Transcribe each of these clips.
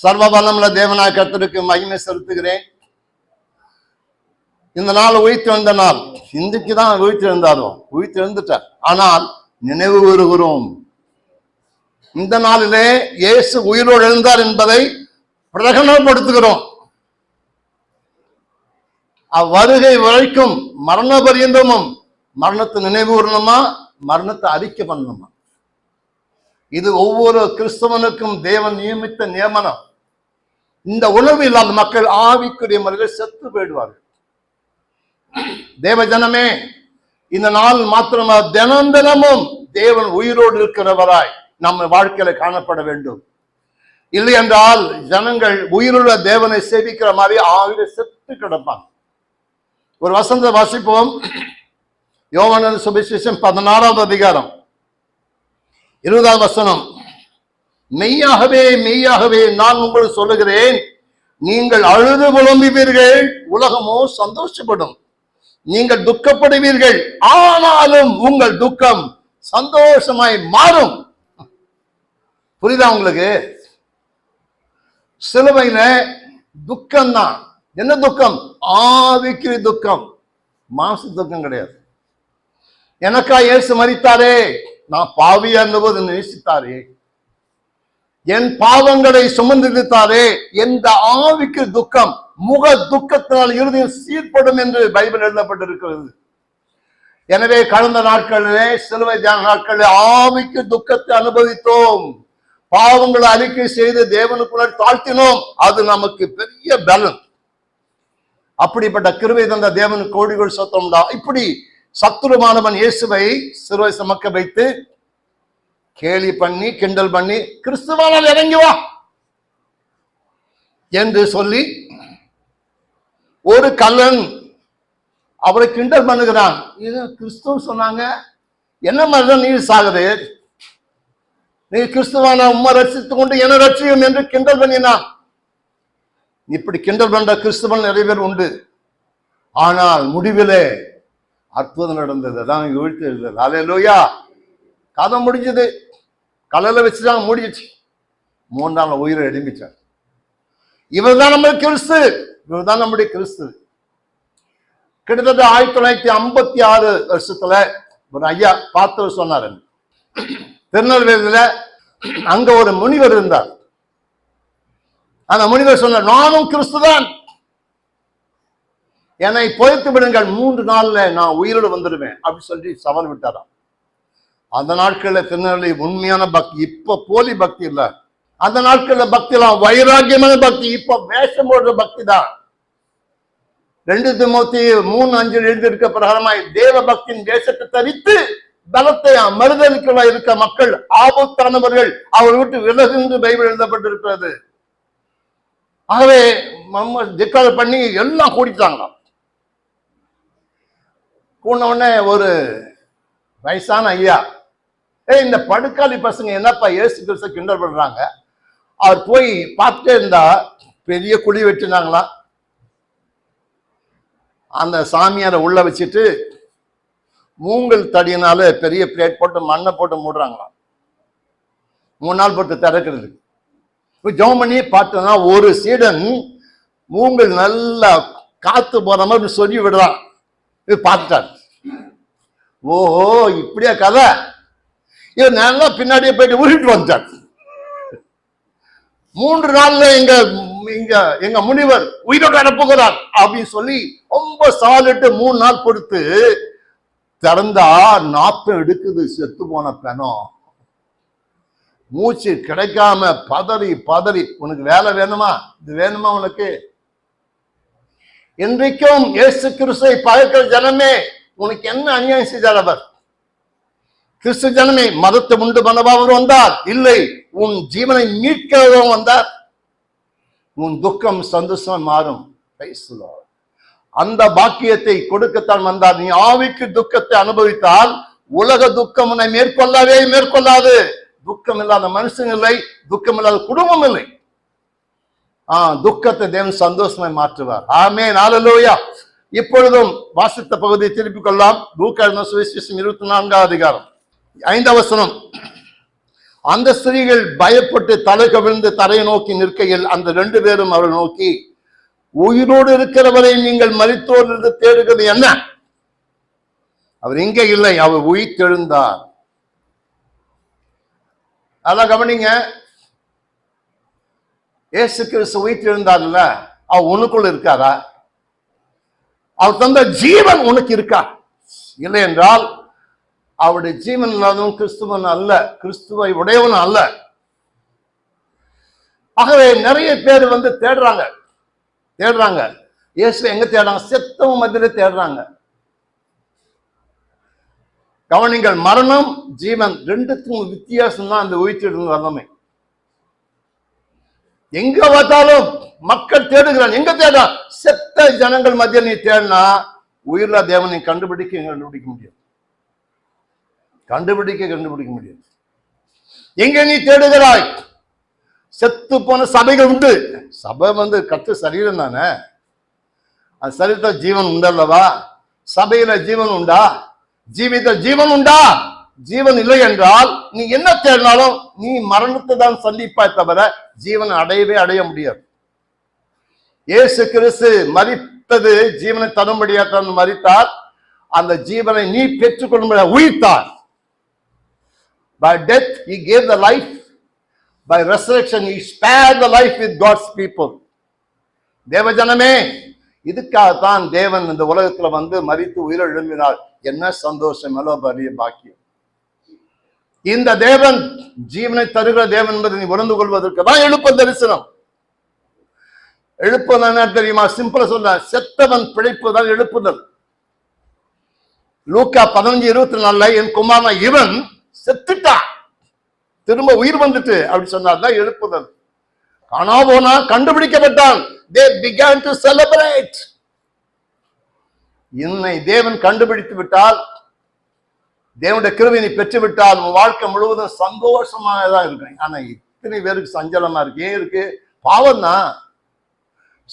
சர்வ வல்லமுள்ள தேவனாய் கர்த்தருக்கு மகிமை செலுத்துகிறேன். இந்த நாள் உயிர்த்து வந்த நாள். இன்றைக்கு தான் உயிர்த்து எழுந்தாலும் உயிர்த்து எழுந்துட்டார். ஆனால் நினைவு கூறுகிறோம், இந்த நாளிலே இயேசு உயிரோடு எழுந்தார் என்பதை பிரகடனப்படுத்துகிறோம். அவ்வருகை வரைக்கும் மரண பரியந்தமும் மரணத்தை நினைவு கூறணுமா, மரணத்தை அறிக்கை பண்ணணுமா? இது ஒவ்வொரு கிறிஸ்தவனுக்கும் தேவன் நியமித்த நியமனம். இந்த உணர்வு இல்லாத மக்கள் ஆவிக்குரிய முறையில் செத்து போயிடுவார்கள். தேவ ஜனமே, இந்த நாள் மாத்திரமா தினம் தினமும் தேவன் உயிரோடு இருக்கிறவராய் நம்ம வாழ்க்கையில காணப்பட வேண்டும். இல்லை என்றால் ஜனங்கள் உயிருள்ள தேவனை சேவிக்கிற மாதிரி ஆவில செத்து கிடப்பாங்க. ஒரு வசனத்தை வாசிப்போம். யோவான் சுவிசேஷம் 16வது அதிகாரம் 20வது வசனம். மெய்யாகவே மெய்யாகவே நான் உங்களுக்கு சொல்லுகிறேன், நீங்கள் அழுது புலம்புவீர்கள், உலகமோ சந்தோஷப்படும். நீங்கள் துக்கப்படுவீர்கள், ஆனாலும் உங்கள் துக்கம் சந்தோஷமாய் மாறும். புரியுதா உங்களுக்கு? சிலுவையில துக்கம் தான். என்ன துக்கம்? ஆவிக்குரிய துக்கம், மாசு துக்கம் கிடையாது. எனக்கா இயேசு மரித்தாரே, நான் பாவியா இருந்தபோது நேசித்தாரே, என் பாவங்களை சுமந்திருத்தாரே, எந்த ஆவிக்கு துக்கம், முக துக்கத்தினால் இருதயம் சீர்படும் என்று பைபிள் எழுதப்பட்டிருக்கிறது. எனவே கடந்த நாட்களிலே, சிலுவை தியான நாட்களிலே ஆவிக்கு துக்கத்தை அனுபவித்தோம். பாவங்களை அறிக்கை செய்து தேவனுக்குள்ள தாழ்த்தினோம். அது நமக்கு பெரிய பலன். அப்படிப்பட்ட கிருபை தந்த தேவனுக்கு கோடிகள் சொத்தம்டா. இப்படி சத்துருமானவன் இயேசுவை சிலுவை சுமக்க வைத்து கேலி பண்ணி கிண்டல் பண்ணி, கிறிஸ்துவானால் இறங்கி வா என்று சொல்லி ஒரு கள்ளன் அவரை கிண்டல் பண்ணுகிறான். இது கிறிஸ்துவ சொன்னாங்க, என்ன மாதிரிதான் நீ சாகுது, நீ கிறிஸ்துவான உம்மை ரட்சித்துக் கொண்டு என்ன ரட்சியும் என்று கிண்டல் பண்ணினான். இப்படி கிண்டல் பண்ற கிறிஸ்துவன் நிறைய பேர் உண்டு. ஆனால் முடிவிலே அற்புதம் நடந்தது. அதான் இங்க வீழ்த்து இருந்தது. அல்லேலூயா. கதை முடிஞ்சது. கலையில வச்சுதான் மூடிச்சு. 3 நாள் உயிரை எழும்பிச்சார். இவர் தான் நம்ம கிறிஸ்து, இவர் தான் நம்முடைய கிறிஸ்து. கிட்டத்தட்ட 1956 வருஷத்துல ஒரு ஐயா பார்த்து சொன்னார். திருநெல்வேலியில அங்க ஒரு முனிவர் இருந்தார். அந்த முனிவர் சொன்னார், நானும் கிறிஸ்துதான், என்னை புதைத்து விடுங்கள், 3 நாள்ல நான் உயிரோடு வந்துடுவேன் அப்படி சொல்லி சவால் விட்டாராம். அந்த நாட்கள்ல திருநெல்வேலி உண்மையான பக்தி, இப்ப போலி பக்தி இல்ல. அந்த நாட்கள்ல பக்தி எல்லாம் வைராக்கியமான பக்தி, இப்ப வேஷம் போடுற பக்தி தான். 2 தீமோத்தேயு 3:5 எழுதியிருக்க பிரகாரமாய் தேவ பக்தியின் வேஷத்தை தரித்து பலத்தை மறுதலிக்க இருக்க மக்கள் ஆபத்தானவர்கள், அவர் விட்டு விலகுந்து பைபிள் எழுதப்பட்டிருக்கிறது. ஆகவே திக்கால் பண்ணி எல்லாம் கூடிட்டாங்களாம். கூடின உடனே ஒரு வயசான ஐயா, இந்த படுக்காளி பசங்க என்னப்பா இயேசு கிறிஸ்து கிண்டல் பண்றாங்க, அவர் போய் பார்த்துட்டே இருந்தா பெரிய குழி வெட்டினாங்களாம். அந்த சாமியாரை உள்ள வச்சுட்டு மூங்கல் தடியினால பெரிய பிளேட் போட்டு மண்ணை போட்டு மூடுறாங்களாம். 3 நாள் போட்டு திறக்கிறது. ஜெபம் பண்ணி பார்த்தோம்னா ஒரு சீடன் மூங்கல் நல்லா காத்து போற மாதிரி சொல்லி விடுறான். இது பார்த்துட்டார். ஓஹோ, இப்படியா கதை. இது நல்லா பின்னாடியே போயிட்டு உருட்டு வந்துட்டார். 3 நாள்ல எங்க முனிவர் உயிரோடு அனுப்புகிறார் அப்படின்னு சொல்லி ரொம்ப சாலிட்டு 3 நாள் கொடுத்து திறந்தா நாத்தம் எடுக்குது, செத்து போன பெணம். மூச்சு கிடைக்காம பதறி பதறி, உனக்கு வேலை வேணுமா, இது வேணுமா உனக்கு? இன்றைக்கும் இயேசு கிறிஸ்துவை பகைக்கிற ஜனமே, உனக்கு என்ன அநியாயம் செய்தார் அவர்? கிறிஸ்து ஜனமே, மதத்தை உண்டு பண்ணவர் வந்தார்? இல்லை, உன் ஜீவனை மீட்கிறவரும் வந்தார். உன் துக்கம் சந்தோஷம் மாறும். அந்த பாக்கியத்தை கொடுக்கத்தான் வந்தார். நீ ஆவிக்கு துக்கத்தை அனுபவித்தால் உலக துக்கம் உன்னை மேற்கொள்ளாது. துக்கம் இல்லாத மனுஷன் இல்லை, துக்கம் இல்லாத குடும்பம் இல்லை. துக்கத்தை தேவன் சந்தோஷமாய் மாற்றுவார். ஆமென், அல்லேலூயா. இப்பொழுதும் வாசித்த பகுதியை திருப்பிக் கொள்ளலாம். லூக்கா எழுதின சுவிசேஷம் 24வது அதிகாரம் 5வது வசனம். அந்த ஸ்திரீகள் பயப்பட்டு தலை கவிழ்ந்து தரையை நோக்கி நிற்கையில் அந்த 2 பேரும் அவரை நோக்கி, உயிரோடு இருக்கிறவரை நீங்கள் மரித்தோர் என்று தேடுகிறது என்ன? அவர் இங்கே இல்லை, அவர் உயிர்த்தெழுந்தார். அதான் கவனிங்க, இயேசு கிறிஸ்து உயிர்த்தெழுந்தார்ல, அவர் உனக்குள்ள இருக்காரா? அவர் தந்த ஜீவன் உனக்கு இருக்கா? இல்லை என்றால் அவருடைய ஜீவன் இல்லாதவன் கிறிஸ்துவன் அல்ல, கிறிஸ்துவை உடையவன் அல்ல. ஆகவே நிறைய பேர் தேடுறாங்க. இயேசு எங்க தேடுறாங்க? செத்தவன் மத்தியில தேடுறாங்க. கவனிங்கள், மரணம் ஜீவன் ரெண்டுக்கும் வித்தியாசம் தான் அந்த உயிர்த்தெழுந்த வல்லமை. எங்க பார்த்தாலும் மக்கள் தேடுகிறான். எங்க தேடுறான்? செத்த ஜனங்கள் மத்தியில் நீ தேடினா உயிர்ல தேவனை கண்டுபிடிக்க முடியாது. கண்டுபிடிக்க முடியாது. எங்க நீ தேடுகிறாய்? செத்து போன சபைகள் உண்டு. சபை கத்து சரீரம் தானே, அந்த சரீரத்தில் ஜீவன் உண்டல்லவா? சபையில ஜீவன் உண்டா? ஜீவித ஜீவன் உண்டா? ஜீவன் இல்லை என்றால் நீ என்ன தேடினாலும் நீ மரணத்தை தான் சந்திப்பாய் தவிர ஜீவனை அடைய முடியாது. இயேசு கிறிஸ்து மரித்தது ஜீவனை தரும்படியாக மரித்தார். அந்த ஜீவனை நீ பெற்றுக்கொள்ளும்படியா உயிர்த்தார். By death he gave the life, by resurrection he spared the life with God's people. தேவஜனமே, இதுக்காகத்தான் தேவன் இந்த உலகத்துல மரித்து உயிர் எழும்பினார். என்ன சந்தோஷம், பெரிய பாக்கியம். இந்த தேவன் ஜீவனை தருகிற தேவன் என்பதை நீ உணர்ந்து கொள்வதற்கு தான் எழுப்ப தரிசனம். எழுப்பது என்ன தெரியுமா? சிம்பிளா சொல்ல, செத்தவன் பிழைப்பு தான் எழுப்புதல். லூக்கா 15:24 என் குமாரன் இவன் செத்துட்டான், திரும்ப உயிர் வந்துட்டு அப்படி சொன்னார்தான் எழுப்புதல். காணா போனா கண்டுபிடிக்கப்பட்டான். They began to celebrate. என்னை தேவன் கண்டுபிடித்து விட்டால், தேவனுடைய கிருபையை நீ பெற்று விட்டால் உன் வாழ்க்கை முழுவதும் சந்தோஷமாக தான் இருக்கு. ஆனா இத்தனை பேருக்கு சஞ்சலமா இருக்கு. ஏன் இருக்கு? பாவம் தான்,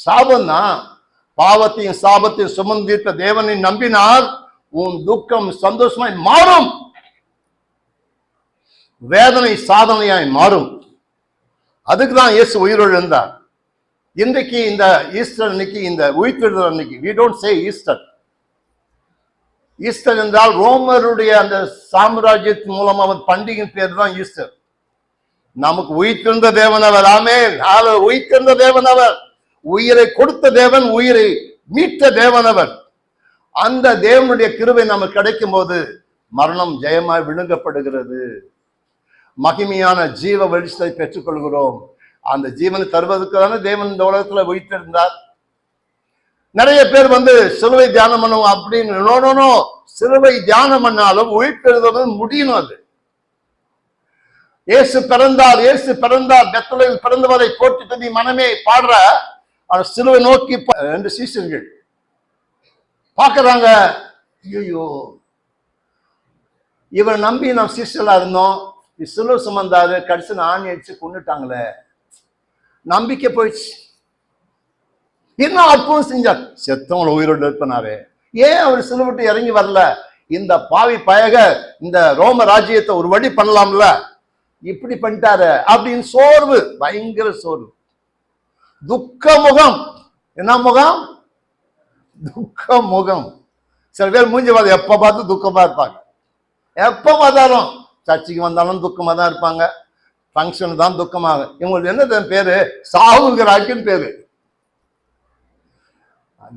சாபம் தான். பாவத்தையும் சாபத்தையும் சுமந்தித்த தேவனை நம்பினால் உன் துக்கம் சந்தோஷமாய் மாறும், வேதனை சாதனையாய் மாறும். அதுக்குதான் இயேசு உயிரோடு இருந்தார். இன்றைக்கு இந்த ஈஸ்டர் அன்னைக்கு, இந்த உயிர்த்தெழுதல் அன்னைக்கு, we don't say Easter. Easter என்றால் ரோமருடைய அந்த சாம்ராஜ்யத்தின் மூலம் அவன் பண்டிகை பேர் தான் ஈஸ்டர். நமக்கு உயிர்த்தெழுந்த தேவன் அவர். ஆமென். உயிர்த்தெழுந்த தேவன் அவர், உயிரை கொடுத்த தேவன், உயிரை மீட்ட தேவன் அவர். அந்த தேவனுடைய கிருபை நமக்கு கிடைக்கும் போது மரணம் ஜெயமாய் விழுங்கப்படுகிறது. மகிமையான ஜீவ வெளிச்சத்தை பெற்றுக் கொள்கிறோம். அந்த ஜீவனை தருவதற்கு தானே தேவன் இந்த உலகத்துல உயிர்த்தெழுந்தார். நிறைய பேர் சிலுவை தியானம் பண்ணுவோம் அப்படின்னு. சிலுவை தியானம் பண்ணாலும் உயிர்த்தெழுதல் முடியணும். அது இயேசு பிறந்தார், இயேசு பிறந்தார், பெத்லகேமில் பிறந்தவரை போற்றிட்டு நீ மனமே பாடுற. சிலுவை நோக்கி 2 சீஷர்கள் பாக்குறாங்க. ஐயோ, இவரை நம்பி நாம் சீஷர்களா இருந்தோம், சிலுவை சுமந்தாரு, கடைசி ஆணி அடிச்சு கொண்டுட்டாங்களே, நம்பிக்கை போயிடுச்சு. என்ன அற்புதம் செஞ்சார்? செத்தவங்களை உயிரோடு இருப்பினாரு. ஏன் அவர் சிலுவிட்டு இறங்கி வரல? இந்த பாவி பயக இந்த ரோம ராஜ்யத்தை ஒரு வழி பண்ணலாம்ல, இப்படி பண்ணிட்டாரு அப்படின்னு சோர்வு, பயங்கர சோர்வு, துக்க முகம். என்ன முகம்? துக்க முகம். சில பேர் மூஞ்சி பார்த்து எப்ப பார்த்து துக்கமா இருப்பாங்க. எப்ப பார்த்தாலும் சர்ச்சைக்கு வந்தாலும் துக்கமா தான் இருப்பாங்க, ஃபங்க்ஷன் தான் துக்கமாக. இவங்களுக்கு என்ன பேரு? சாவுகிறாக்கின்னு பேரு.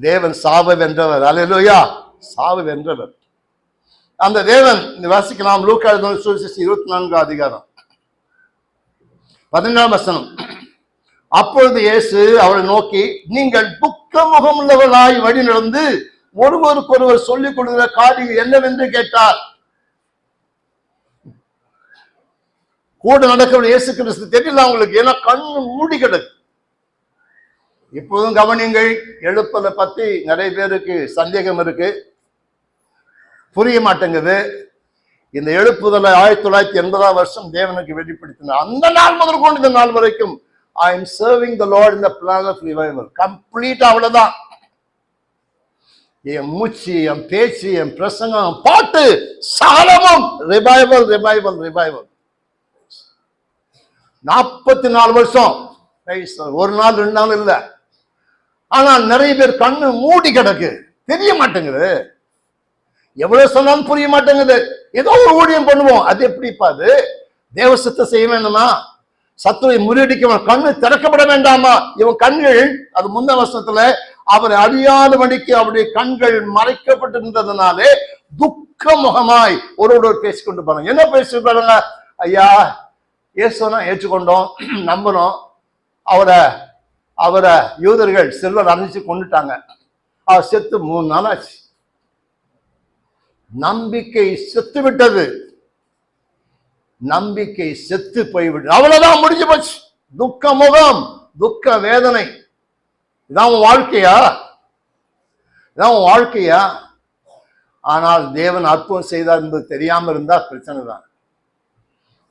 தேவன் சாவை வென்றவர். அல்லேலூயா, சாவு வென்றவர். அந்த தேவன் வாசிக்கலாம். லூக்கா 24 14 அப்பொழுது இயேசு அவரை நோக்கி, நீங்கள் துக்க முகம் உள்ளவர்களாய் வழி நடந்து ஒருவருக்கொருவர் சொல்லிக் கொடுக்கிற காரியம் என்னவென்று கேட்டார். கூட நடக்கிற இயேசு கிறிஸ்து தெரியல அவங்களுக்கு, ஏன்னா கண்ணு மூடி கிடக்கு. இப்போதும் கவனிங்கள், எழுப்பதை பத்தி நிறைய பேருக்கு சந்தேகம் இருக்கு, புரிய மாட்டேங்குது. இந்த எழுப்புதலை 1980 தேவனுக்கு வெளிப்படுத்தினார். அந்த நாள் முதல் கொண்டு இந்த நாள் வரைக்கும் I am serving the Lord in the plan of revival. Complete. அவ்வளவுதான். என் மூச்சு, என் பேச்சு, என் பிரசங்கம், பாட்டு, சாலமும் ரிவைவல், ரிவைவல், ரிவைவல். 44 வருஷம். ஒரு நாள் 2 நாள் இல்ல. ஆனால் நிறைய பேர் கண்ணு மூடி கிடக்கு, தெரிய மாட்டேங்குது. எவ்வளவு சொன்னாலும் புரிய மாட்டேங்குது. ஏதோ ஒரு ஊழியம் பண்ணுவோம், அது எப்படிப்பா? அது தேவ சித்தம் செய்ய வேண்டுமா? சத்துருவை முறியடிக்க கண்ணு திறக்கப்பட வேண்டாமா? இவன் கண்கள், அது முந்த வருஷத்துல அவர் அறியாதபடிக்கு அவருடைய கண்கள் மறைக்கப்பட்டிருந்ததுனாலே துக்க முகமாய் ஒருவர் பேசிக்கொண்டு போறாங்க. என்ன பேசிட்டு பாருங்க? ஐயா இயேசுனா ஏற்றுக்கொண்டோம், நம்பணும். அவரை யூதர்கள் சில்வர் அரைச்சு கொண்டுட்டாங்க. அவர் செத்து 3 நாள் ஆச்சு. நம்பிக்கை செத்து விட்டது. நம்பிக்கை செத்து போய்விட்டது. அவ்வளவுதான், முடிஞ்சு போச்சு. துக்க முகம், துக்க வேதனை. இதான் உன் வாழ்க்கையா? இதான் உன் வாழ்க்கையா? ஆனால் தேவன் அற்புதம் செய்தார் என்பது தெரியாம இருந்தா பிரச்சனை தான்.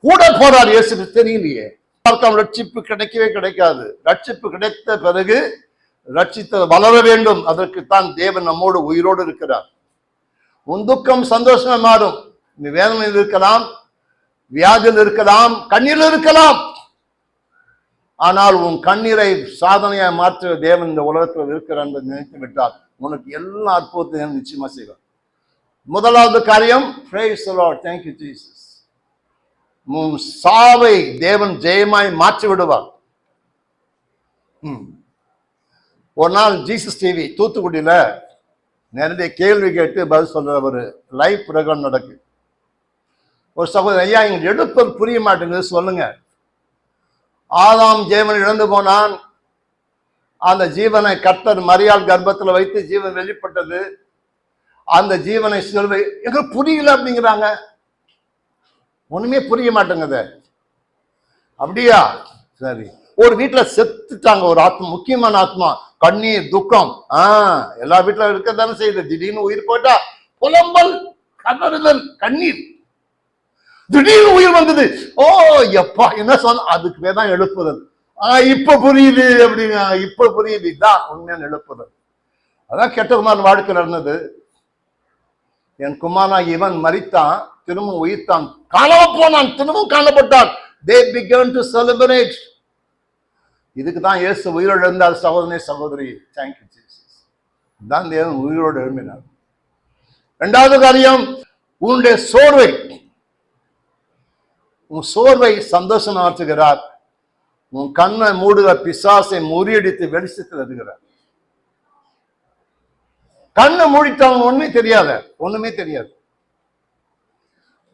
கூட போறார் இயேசுக்கு தெரியலையே. ரட்சிப்பு கிடைக்கவே கிடைக்காது. ரட்சிப்பு கிடைத்த பிறகு ரட்சித்த வளர வேண்டும். அதற்குத்தான் தேவன் நம்மோடு உயிரோடு இருக்கிறார். உன் துக்கம் சந்தோஷமா மாறும். நீ வேதனையில் இருக்கலாம், வியாதியில் இருக்கலாம், கண்ணீரில் இருக்கலாம். ஆனால் உன் கண்ணீரை சாதனையா மாற்ற தேவன் இந்த உலகத்தில் இருக்கிறார் என்று நினைத்து விட்டால் உனக்கு எல்லா அற்புதத்தையும் நிச்சயமா செய்வார். முதலாவது காரியம், praise the Lord, thank you Jesus. உன் சாவை தேவன் ஜெயமாய் மாற்றி விடுவார். ஒரு நாள் ஜீசஸ் டிவி தூத்துக்குடியில நிறைய கேள்வி கேட்டு பதில் சொல்ற ஒரு லைவ் ப்ரோக்ராம் நடக்கு. ஒரு சகோதரர், ஐயா இங்க எடுப்பது புரிய மாட்டேங்குது, சொல்லுங்க. ஆதாம் ஜீவன் இழந்து போனான். அந்த ஜீவனை கர்த்தர் மரியாள் கர்ப்பத்தில் வைத்து ஜீவன் வெளிப்பட்டது. அந்த ஜீவனை சிலுவை எங்க புரியல அப்படிங்கிறாங்க. ஒண்ணுமே புரிய மாட்டேங்குது. அப்படியா? சரி. ஒரு வீட்டுல செத்துட்டாங்க ஒரு ஆத்மா, முக்கியமான ஆத்மா. கண்ணீர், துக்கம். எல்லா வீட்டுல இருக்கதானே செய்யுது. திடீர்னு உயிர் போயிட்டா புலம்பல், கதறுதல், கண்ணீர். திடீர்னு உயிர் வந்தது. ஓ எப்பா என்ன சொன்ன, அதுக்கு பேர்தான் எழுப்புதல். இப்ப புரியுது அப்படிங்க, இப்ப புரியுது. இதுதான் உண்மையான எழுப்புதல். அதான் கெட்ட குமாரன் வாழ்க்கை நடந்தது. என் குமாரனா இவன் மரித்தான், திரும்பவும் உயிர்த்தான், காணாம போனான், திரும்பவும் காணப்பட்டான். They began to celebrate. இதுக்கு தான் இயேசு உயிரோடு இருந்தார். சகோதரனே சகோதரி, தேங்க்யூ ஜீசஸ். தான் தேவன் உயிரோடு எழுப்பினார். 2வது காரியம், உன்னுடைய சோர்வை, உன் சோர்வை சந்தோஷம் மாற்றுகிறார். உன் கண்ணை மூடுகிற பிசாசை முறியடித்து வெளிச்சத்தில் வருகிறார். கண்ணை மூடிட்டவங்க ஒண்ணுமே தெரியாத, ஒண்ணுமே தெரியாது.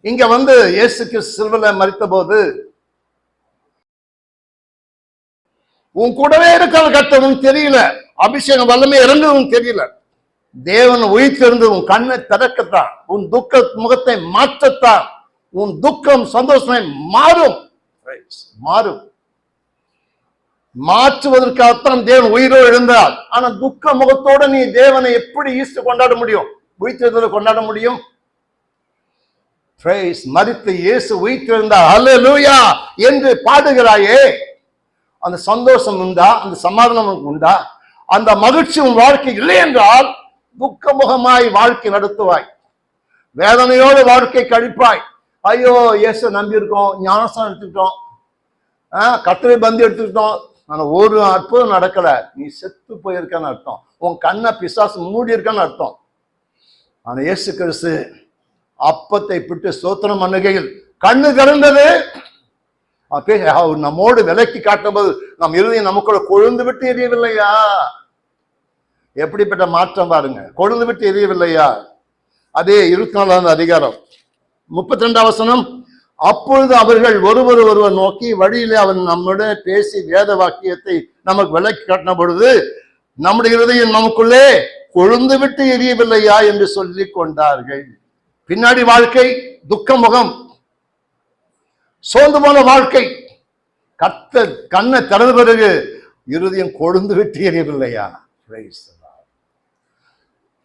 இங்க இயேசு கிறிஸ்து சிலுவையில மரித்த போது உன் கூடவே இருக்கிற கர்த்தர் தெரியல, அபிஷேகம் வல்லமே இறங்குவதும் தெரியல. தேவன் உயிர்த்தெழுந்து உன் கண்ணை திறக்கத்தான், உன் துக்க முகத்தை மாற்றத்தான். உன் துக்கம் சந்தோஷமே மாறும், மாறும். மாற்றுவதற்காகத்தான் தேவன் உயிரோடு எழுந்தார். ஆனா துக்க முகத்தோட நீ தேவனை எப்படி ஈஸ்டர் கொண்டாட முடியும், உயிர்த்தெழுதலை கொண்டாட முடியும்? மரித்து இயேசு உயிர்த்தெழுந்தார், ஹல்லேலூயா என்று பாடுகிறாயே, அந்த சந்தோஷம் உண்டா? அந்த சமாதானம் உண்டா? அந்த மகிழ்ச்சி உன் வாழ்க்கை இல்லை என்றால் துக்கமுகமாய் வாழ்க்கை நடத்துவாய், வேதனையோடு வாழ்க்கை கழிப்பாய். ஐயோ இயேசு நம்பி இருக்கோம், ஞானஸ்தானம் எடுத்துக்கிட்டோம், கர்த்தரை பந்தி எடுத்துக்கிட்டோம், ஆனா ஒரு அற்புதம் நடக்கல, நீ செத்து போயிருக்கான்னு அர்த்தம். உன் கண்ணை பிசாசு மூடி இருக்கான்னு அர்த்தம். ஆனா இயேசு கிறிஸ்து அப்பத்தை பிட்டு ஸ்தோத்திரம் பண்ணுகையில் கண்ணு திறந்தது. அவர் நம்மோடு விலக்கி காட்டும்போது நம் இருதயம் நமக்குள்ள கொழுந்து விட்டு எரியவில்லையா? எப்படிப்பட்ட மாற்றம் பாருங்க, கொழுந்து விட்டு எரியவில்லையா? அதே 24வது அதிகாரம் 32வது வசனம், அப்பொழுது அவர்கள் ஒருவர் நோக்கி வழியிலே அவன் நம்முடைய பேசி வேத வாக்கியத்தை நமக்கு விலக்கி காட்டின பொழுது நம்முடைய இருதயம் நமக்குள்ளே கொழுந்து விட்டு எரியவில்லையா என்று சொல்லி கொண்டார்கள். பின்னாடி வாழ்க்கை துக்க முகம், சோர்ந்து போன வாழ்க்கை. கண்ணை திறந்த பிறகு இருதயம் கொழுந்து விட்டு எரியவில்லையா?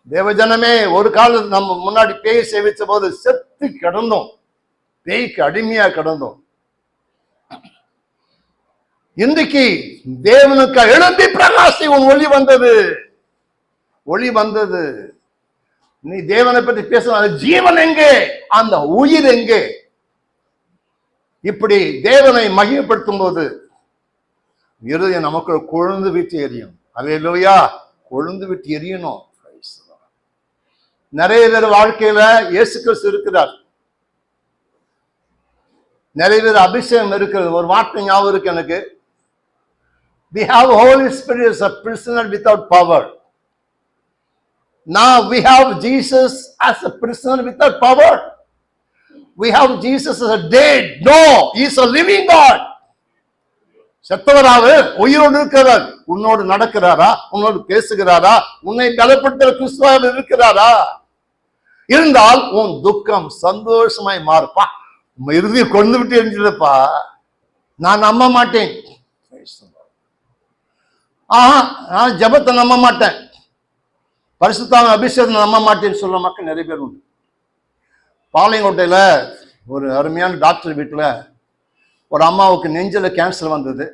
தேவஜனமே, ஒரு காலம் நம்ம முன்னாடி பேய் சேவிச்ச போது செத்து கிடந்தோம், பேய்க்கு அடிமையா கிடந்தோம். இன்றைக்கு தேவனுக்கு எழும்பி பிரகாசி, உன் ஒளி வந்தது, ஒளி வந்தது. நீ தேவனை பற்றி பேச, ஜீவன் எங்கே? அந்த உயிர் எங்கே? இப்படி தேவனை மகிமைப்படுத்தும் போது இருதயம் நமக்குள் கொழுந்து விட்டு எரியும். அல்லேலூயா, கொழுந்து விட்டு எரியணும். நிறைய பேர் வாழ்க்கையில இயேசு கிறிஸ்து இருக்கிறார், நிறைய பேர் அபிஷேகம் இருக்கிறது. ஒரு வார்த்தை ஞாபகம் இருக்கு எனக்கு, we have Holy Spirit as a prisoner without power. Now we have Jesus as a prisoner without power. We have Jesus as a dead. No, he is a living God. செத்தவராக உயிரோடு இருக்கிறார். உன்னோடு நடக்கிறாரா? உன்னோடு பேசுகிறாரா? உன்னை பலப்படுத்துகிற கிறிஸ்துவாக இருக்கிறாரா? இருந்தால் உன் துக்கம் சந்தோஷமாய் மாறுப்பா. இறுதியை கொண்டு விட்டு எரிஞ்சிடப்பா. நான் நம்ப மாட்டேன், நான் ஜபத்தை நம்ப மாட்டேன், பரிசுத்தாவின் அபிஷேகத்தை நம்ப மாட்டேன்னு சொல்ற மக்கள் நிறைய பேர் உண்டு. பாளையங்கோட்டையில ஒரு அருமையான டாக்டர் வீட்டில் ஒரு அம்மாவுக்கு நெஞ்சில் கேன்சர் வந்தது.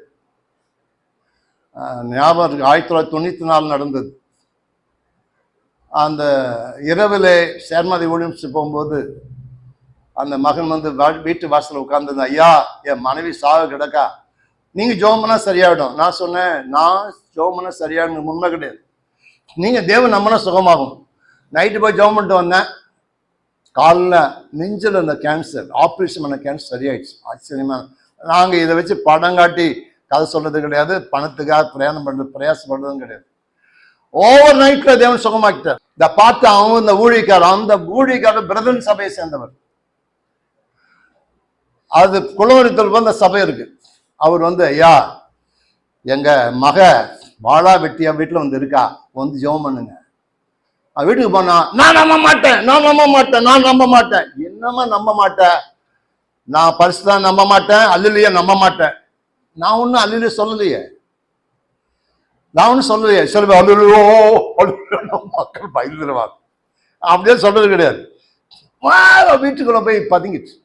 ஞாபகம் இருக்கு, 1994 நடந்தது. அந்த இரவில் சேர்மதி ஊழியம் போகும்போது அந்த மகன் வந்து வீட்டு வாசலில் உட்கார்ந்து, ஐயா என் மனைவி சாக கிடக்கா, நீங்க ஜோமனா சரியாயிடும். நான் சொன்னேன், நான் ஜோமனா சரியாயிடும் உண்மை கிடையாது, நீங்க தேவன் நம்மனா சுகமாகும். நைட்டு போய் ஜோம் பண்ணிட்டு வந்தேன், காலில் நெஞ்சில் அந்த கேன்சர் ஆப்ரேஷன் பண்ண கேன்சர் சரியாயிடுச்சு. ஆச்சரியமா. நாங்கள் இதை வச்சு படம் காட்டி கதை சொல்றது கிடையாது, பணத்துக்காக பிரயாசம் பண்றதும் கிடையாது. ஓவர் நைட்ல தேவன் சுகமாக்கிட்டார். இதை பார்த்து அவங்க இந்த ஊழியக்காரர் பிரதன் சபையை சேர்ந்தவர். அது குளவரித்தல் அந்த சபை இருக்கு. அவர் வந்து, ஐயா எங்க மக வாழா வெட்டியா வீட்டுல வந்து இருக்கா, வந்து ஜெபம் பண்ணுங்க. வீட்டுக்கு போனா, நான் நம்ப மாட்டேன், நான் நம்ப மாட்டேன், நான் நம்ப மாட்டேன். என்னமா நம்ப மாட்டேன்? நான் பரிசுதான் நம்ப மாட்டேன், அல்லையா நம்ப மாட்டேன். நான் ஒன்னும் அல்லையே சொல்லலையே, நான் ஒன்னும் சொல்லலையே. சொல்லுவேன் அல்லோ மக்கள் பயந்துருவாங்க, அப்படியே சொல்றது கிடையாது. வீட்டுக்குள்ள போய் பதுங்கிச்சு.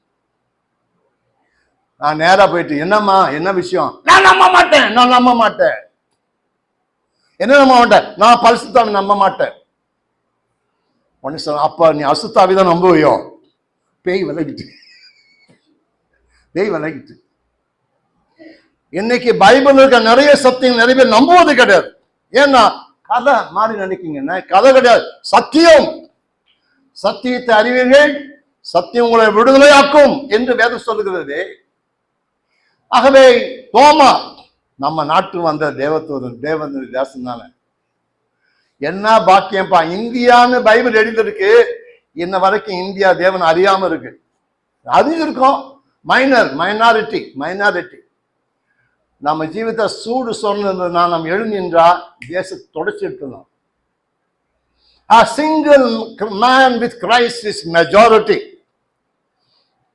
நான் நேரா போயிட்டு, என்னம்மா என்ன விஷயம்? நான் நம்ப மாட்டேன், நான் நம்ப மாட்டேன். என்ன நம்ப மாட்டேன்? நான் பரிசுத்தாவை நம்ப மாட்டேன். ஒன்னு சொல்ல, அப்ப நீ அசுத்தாவி தான் நம்புவியோ? பேய் விலகிட்டு, பேய் விலகிட்டு. இன்னைக்கு பைபிள் இருக்க நிறைய சத்தியம் நிறைய பேர் நம்புவது கிடையாது. ஏன்னா கதை மாதிரி நினைக்கிங்க, கதை கிடையாது, சத்தியம். சத்தியத்தை அறிவீர்கள், சத்தியம் உங்களை விடுதலையாக்கும் என்று வேதம் சொல்லுகிறது. ஆகவே தோமா நம்ம நாட்டு வந்த தேவன் தேசம் தானே. என்ன பாக்கியம்பா, இந்தியான்னு பைபிள் எழுதிருக்கு. இன்ன வரைக்கும் இந்தியா தேவன் அறியாம இருக்கு. அது இருக்கும், மைனாரிட்டி. நம்ம ஜீவித சூடு சொன்னதுன்னா நம்ம எழுந்தின்றா தேசத்தை தொடச்சி எடுத்துலாம். A single man with Christ is majority.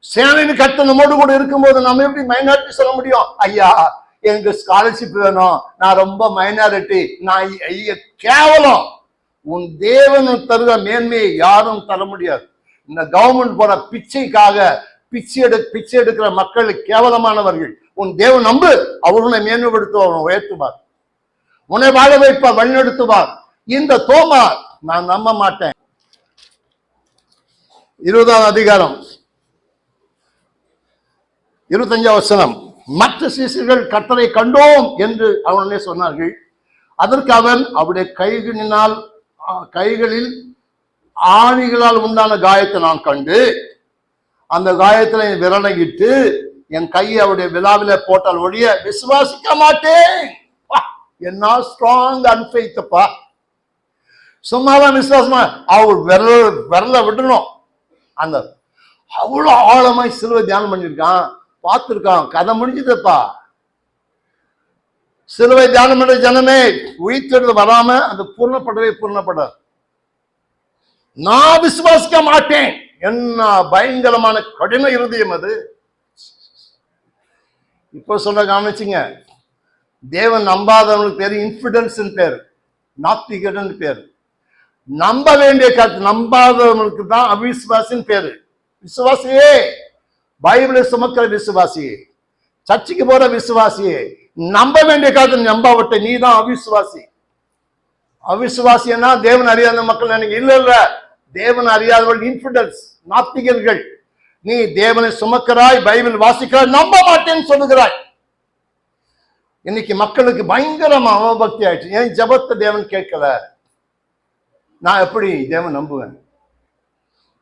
சேனைன்னு கட்ட நம்மோடு கூட இருக்கும்போது நம்ம எப்படி மைனாரிட்டி சொல்ல முடியும்? ஐயா எனக்கு ஸ்காலர்ஷிப் வேணும், நான் ரொம்ப மைனாரிட்டி, நான் கேவலம். உன் தேவன் தருகிற மேன்மையை யாரும் தர முடியாது. இந்த கவர்மெண்ட் போற பிச்சைக்காக பிச்சை எடுக்கிற மக்கள் கேவலமானவர்கள். உன் தேவன் நம்பு, அவர் உன்னை மேன்மைப்படுத்துவார், உயர்த்துவார், உன்னை வாழ வைப்பார், வழிநடத்துவார். இந்த தோமா நான் நம்ப மாட்டேன். 20ஆம் அதிகாரம் 25ஆம் வசனம். மற்ற சீசர்கள் கர்த்தரை கண்டோம் என்று அவனே சொன்னார்கள். அதற்கு அவன் அவருடைய கைகளில் ஆணிகளால் உண்டான காயத்தை நான் கண்டு, அந்த காயத்துல விரலையிட்டு என் கையை அவருடைய விழாவில போட்டால் ஒழிய விசுவாசிக்க மாட்டேன். என்ன ஸ்ட்ராங் அன்ஃபெய்த்தப்பா. சும்மாதான் விசுவாசமா அவர் விரல விடணும். அந்த அவ்வளவு ஆழமாய் சிலுவை தியானம் பண்ணிருக்கான், பார்த்திருக்கான். கதை முடிஞ்சதுப்பா. சிலுவை தியானம் பண்ற ஜனமே உயிர்த்தெழுந்து வராம அந்த பூர்ணப்படாது. நான் விசுவாசிக்க மாட்டேன். என்ன பயங்கரமான கடின இருதயம் அது. இப்ப சொல்ல கவனிச்சிங்க, தேவன் நம்பாதவனுக்கு பேரு இன்ஃபிடன்ஸ் பேரு, நாத்திகன் பேரு. நம்ப வேண்டிய நம்பாதவனுக்கு தான் அவிசுவாசின் பேரு. விசுவாசியே, பைபிளை சுமக்கிற விசுவாசியே, சர்ச்சைக்கு போற விசுவாசியே, நம்ப வேண்டிய காலத்தில் நம்பாவிட்ட நீ தான் அவிசுவாசி. அவிசுவாசின்னா தேவன் அறியாத மக்கள் நினைக்க இல்ல. தேவன் அறியாதவர்கள் இன்ஃபிடன்ஸ், நாத்திகர்கள். நீ தேவனை சுமக்கிறாய், பைபிள் வாசிக்கிறாய், நம்ப மாட்டேன்னு சொல்லுகிறாய். இன்னைக்கு மக்களுக்கு பயங்கரமா அவபக்தி ஆயிடுச்சு. ஏன் ஜபத்தை தேவன் கேட்கல? நான் எப்படி தேவன் நம்புவேன்?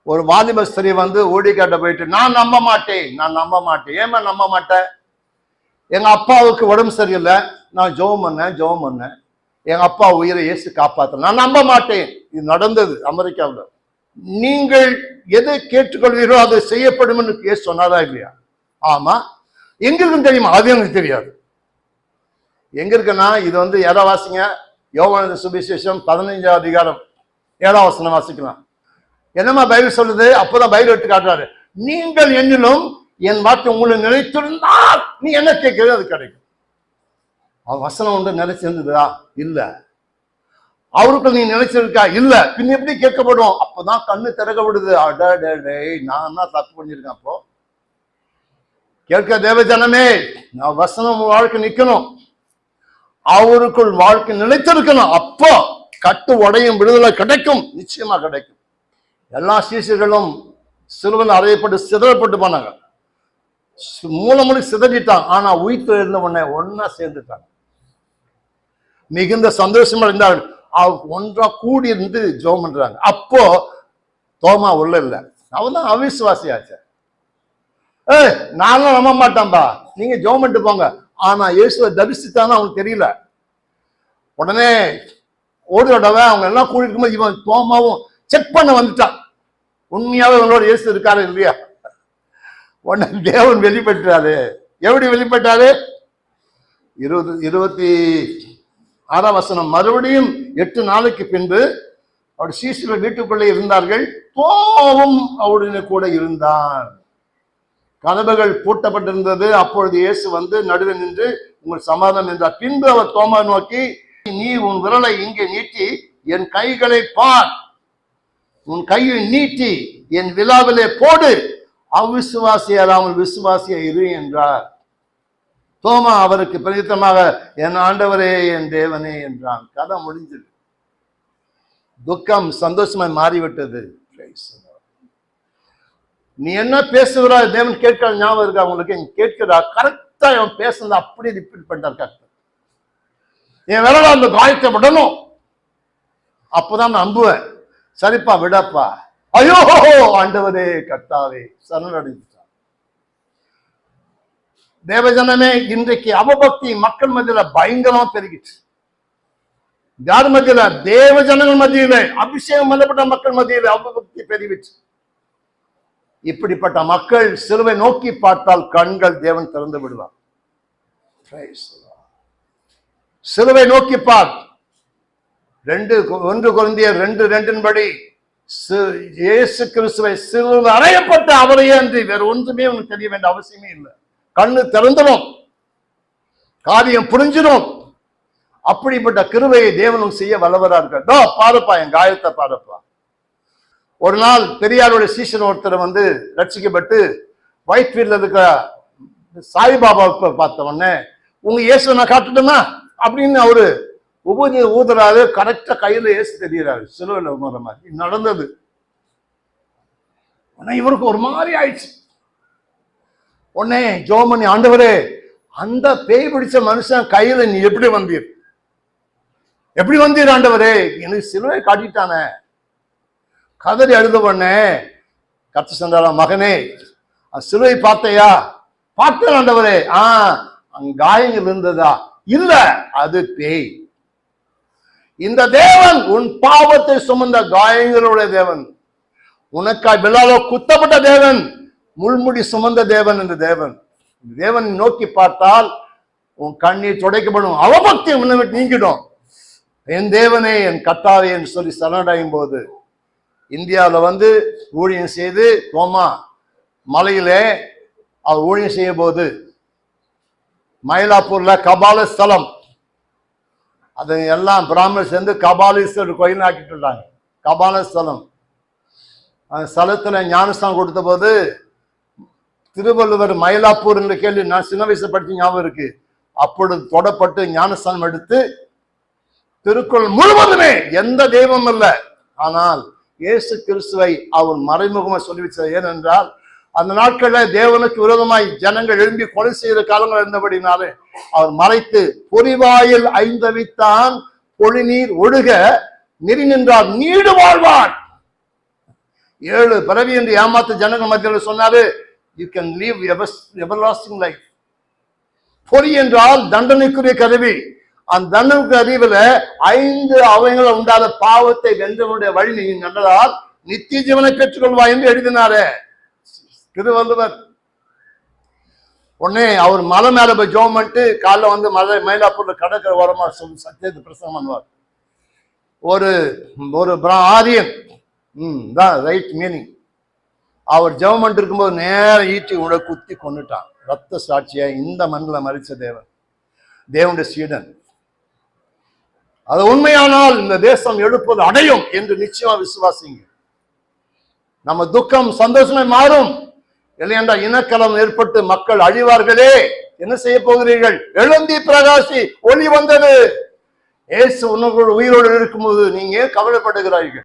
ஒரு வாலிப ஸ்திரீ வந்து ஓடிக்காட்ட போயிட்டு, நான் நம்ப மாட்டேன், நான் நம்ப மாட்டேன். ஏமா நம்ப மாட்டேன்? எங்க அப்பாவுக்கு உடம்பு சரியில்லை, நான் ஜெபம் பண்ணேன், எங்க அப்பா உயிரை இயேசு காப்பாத்த, நான் நம்ப மாட்டேன். இது நடந்தது அமெரிக்காவில். நீங்கள் எதை கேட்டுக்கொள்வீரோ அது செய்யப்படும் என்று இயேசு சொன்னாரா இல்லையா? ஆமா. எங்க இருக்குன்னு தெரியுமா? அது எனக்கு தெரியாது. எங்க இருக்குன்னா, இது வந்து எதை வாசிங்க, யோவான் சுவிசேஷம் 15ஆம் அதிகாரம் 7ஆம் வசனம் வாசிக்கலாம். என்னமா பைபிள் சொல்லுது? அப்பதான் பைபிள் எடுத்து காட்டுறாரு. நீங்கள் என்னிலும் என் வார்த்தை உங்களை நிலைத்திருந்தால் நீ என்ன கேட்கிறது அது கிடைக்கும். வசனம் ஒன்று நிலைச்சிருந்ததா? இல்ல. அவருக்கு நீ நினைச்சிருக்கா? இல்ல. பின் எப்படி கேட்கப்படும்? அப்பதான் கண்ணு திறக்கப்படுது. அடடே, நான் தான் தப்பு பண்ணிருக்கேன். அப்போ கேட்க தேவஜனமே, நான் வசனம் வாழ்க்கை நிக்கணும், அவருக்குள் வாழ்க்கை நிலைத்திருக்கணும். அப்போ கட்டு உடையும் விடுதலை கிடைக்கும், நிச்சயமா கிடைக்கும். எல்லா சீசர்களும் சிலுவையில் அறையப்பட்டு சிதறப்பட்டு போனாங்க. மூலமொழி சிதறிட்டான். ஆனா உயிர்த்து இருந்த உடனே ஒன்னா சேர்ந்துட்டாங்க. மிகுந்த சந்தோஷமா இருந்தார்கள். ஒன்றா கூடி இருந்து ஜெபம் பண்றாங்க. அப்போ தோமா உள்ள இல்ல, அவன் தான் அவிசுவாசியாச்ச. நானும் நம்ப மாட்டான்பா, நீங்க ஜெபம் பண்ணிட்டு போங்க. ஆனா இயேசுவை தரிசித்தான்னு அவனுக்கு தெரியல. உடனே ஒரு தடவை அவங்க எல்லாம் கூடி இருக்கும்போது இவன் தோமாவும் செக் பண்ண வந்துட்டான், உண்மையாவே இவங்களோட இயேசு இருக்காரு இல்லையா. உடனே தேவன் வெளிப்பட்டாரு. எப்படி வெளிப்பட்டாரு? 26ஆம் வசனம். மறுபடியும் 8 நாளுக்கு பின்பு அவர் சீசர்கள் வீட்டுக்குள்ளே இருந்தார்கள், தோமாவும் அவருடைய கூட இருந்தான். கதவுகள் பூட்டப்பட்டிருந்தது. அப்பொழுது இயேசு வந்து நடுவே நின்று உங்கள் சமாதானம் என்றார். பின்பு அவர் தோமா நோக்கி, நீ உன் விரலை இங்கே நீட்டி என் கைகளை பார், உன் கையை நீட்டி என் விழாவிலே போடு, அவிசுவாசி அல்லாமல் விசுவாசியா இரு என்றார். தோமா அவருக்கு பிரதித்தமாக, என் ஆண்டவரே என் தேவனே என்றான். கதை முடிஞ்சது. துக்கம் சந்தோஷமாய் மாறிவிட்டது. நீ என்ன பேசுகிறாய் தேவன் கேட்கிற ஞாபகம் இருக்கா உங்களுக்கு? கேட்கிறா. கரெக்டா அவன் பேசுனது அப்படியே ரிப்பீட் பண்ணிட்டார். என் விரல அந்த காயத்தை விடணும், அப்பதான் நான் நம்புவேன். சரிப்பா விடப்பா. ஐயோ ஆண்டவரே கர்த்தாவே சரணடைஞ்சிட்டான். தேவஜனமே, இன்றைக்கு அவபக்தி மக்கள் மத்தியில பயங்கரமா பெருகிச்சு. யார் மத்தியில? தேவ ஜனங்கள் மத்தியில, அபிஷேகம் பண்ணப்பட்ட மக்கள் மத்தியில அவபக்தி பெருகிச்சு. இப்படிப்பட்ட மக்கள் சிலுவை நோக்கி பார்த்தால் கண்கள் தேவன் திறந்து விடுவார். சிலுவை நோக்கி பார். 1 கொரிந்தியர் 2:2 படி இயேசு கிறிஸ்துவை சிலுவை அறையப்பட்ட அவரையே அன்றி வேற ஒன்றுமே உனக்கு தெரிய வேண்டிய அவசியமே இல்லை. கண்ணு திறந்துடும், காரியம் புரிஞ்சிடும். அப்படிப்பட்ட கிருபையை தேவனும் செய்ய வல்லவரா இருக்கார். பாருப்பா, என் காயத்தை பாருப்பா. ஒரு நாள் பெரியாருடைய சீசன் ஒருத்தர் வந்து ரட்சிக்கப்பட்டு ஒயிட் ஃபீல்ட்ல இருக்கிற சாய்பாபாவை பார்த்த உடனே, உங்க இயேசு நான் காட்டுட்டுமா அப்படின்னு அவரு உபதி ஊதுறாரு. கரெக்டா கையில இயேசு தெரிகிறாரு, சிலுவையில் உணர மாதிரி நடந்தது. ஆனா இவருக்கு ஒரு மாதிரி ஆயிடுச்சு. உடனே ஜோமணி, ஆண்டவரே, அந்த பேய் பிடிச்ச மனுஷன் கையில நீ எப்படி வந்தீர்? எப்படி வந்தீர் ஆண்டவரே? எனக்கு சிலுவை காட்டிட்டானே. கதறி அழுத உடனே கர்த்தர் சொன்னாரா, மகனே சிலுவை பார்த்தையா? பார்த்தேன் ஆண்டவரே. அங்க காயங்கள் இருந்ததா? இல்ல, அது பேய். இந்த தேவன் உன் பாவத்தை சுமந்த காயங்களுடைய தேவன், உனக்காய் விழாலோ குத்தப்பட்ட தேவன், முள்முடி சுமந்த தேவன். இந்த தேவன் தேவன் நோக்கி பார்த்தால் உன் கண்ணீர் துடைக்கப்படும், அவபக்தி உன்னை விட்டு நீங்கிடும். என் தேவனே, என் கர்த்தாவே என்று சொல்லி சரணடையும் போது இந்தியாவில் வந்து ஊழியம் செய்து தோமா மலையிலே அவர் ஊழியம் செய்யும் போது மயிலாப்பூர்ல கபால ஸ்தலம், அது எல்லாம் பிராமணர் சேர்ந்து கபாலீஸ்வரர் கோயில் ஆக்கிட்டுட்டாங்க. கபால ஸ்தலம், அந்த ஸ்தலத்துல ஞானஸ்தானம் கொடுத்த போது திருவள்ளுவர் மயிலாப்பூர் என்ற கேள்வி நான் சின்ன வயசு படிச்சு ஞாபகம் இருக்கு. அப்பொழுது தொடப்பட்டு ஞானஸ்தானம் எடுத்து திருக்குறள் முழுவதுமே எந்த தெய்வம் அல்ல, ஆனால் இயேசு கிறிஸ்துவை அவர் மறைமுகமா சொல்லி வச்சார். ஏனென்றால் அந்த நாட்கள்ல தேவனுக்கு விரோதமாய் ஜனங்கள் எழும்பி கொலை செய்கிற காலங்கள் இருந்தபடினாலே அவர் மறைத்து பொறிவாயில் ஐந்தவித்தான் பொழிநீர் ஒழுக நெறி நின்றார் நீடு வாழ்வான். 7 பிறவி என்று ஏமாத்த ஜனங்கள் மத்தியில் சொன்னாரு, you can leave everlasting life. பொறி என்றால் தண்டனைக்குரிய கருவி. அந்த தண்டனைக்கு அறிவுல 5 அவங்களை உண்டாத பாவத்தை வென்றவனுடைய வழி நீ நடந்தால் நித்திய ஜீவனை பெற்றுக்கொள்வாய் என்று எழுதினாரே திருவள்ளுவர். உடனே அவர் மலை மேல போய் ஜோம் பண்ணிட்டு காலைல வந்து மயிலாப்பூர்ல கடற்கரை ஓரமா சத்தியத்தை பிரசங்கம் பண்ணுவார். ஒரு ஆரியன் தான் ரைட் மீனிங். அவர் ஜெபம் பண்ணிட்டு இருக்கும்போது நேரம் ஈட்டி உட குத்தி கொண்டுட்டான். ரத்த சாட்சியா இந்த மண்ணில் மறிச்ச தேவனுடைய சீடன். அது உண்மையானால் இந்த தேசம் எழுப்பது அடையும் என்று நிச்சயமா விசுவாசிங்க. நம்ம துக்கம் சந்தோஷமே மாறும். இல்லையென்றா இனக்கலம் ஏற்பட்டு மக்கள் அழிவார்களே, என்ன செய்ய போகிறீர்கள்? எழுந்தி பிரகாசி, ஒளி வந்தது. இயேசு உன்னோடு உயிரோடு இருக்கும்போது நீங்க கவலைப்படுகிறார்கள்.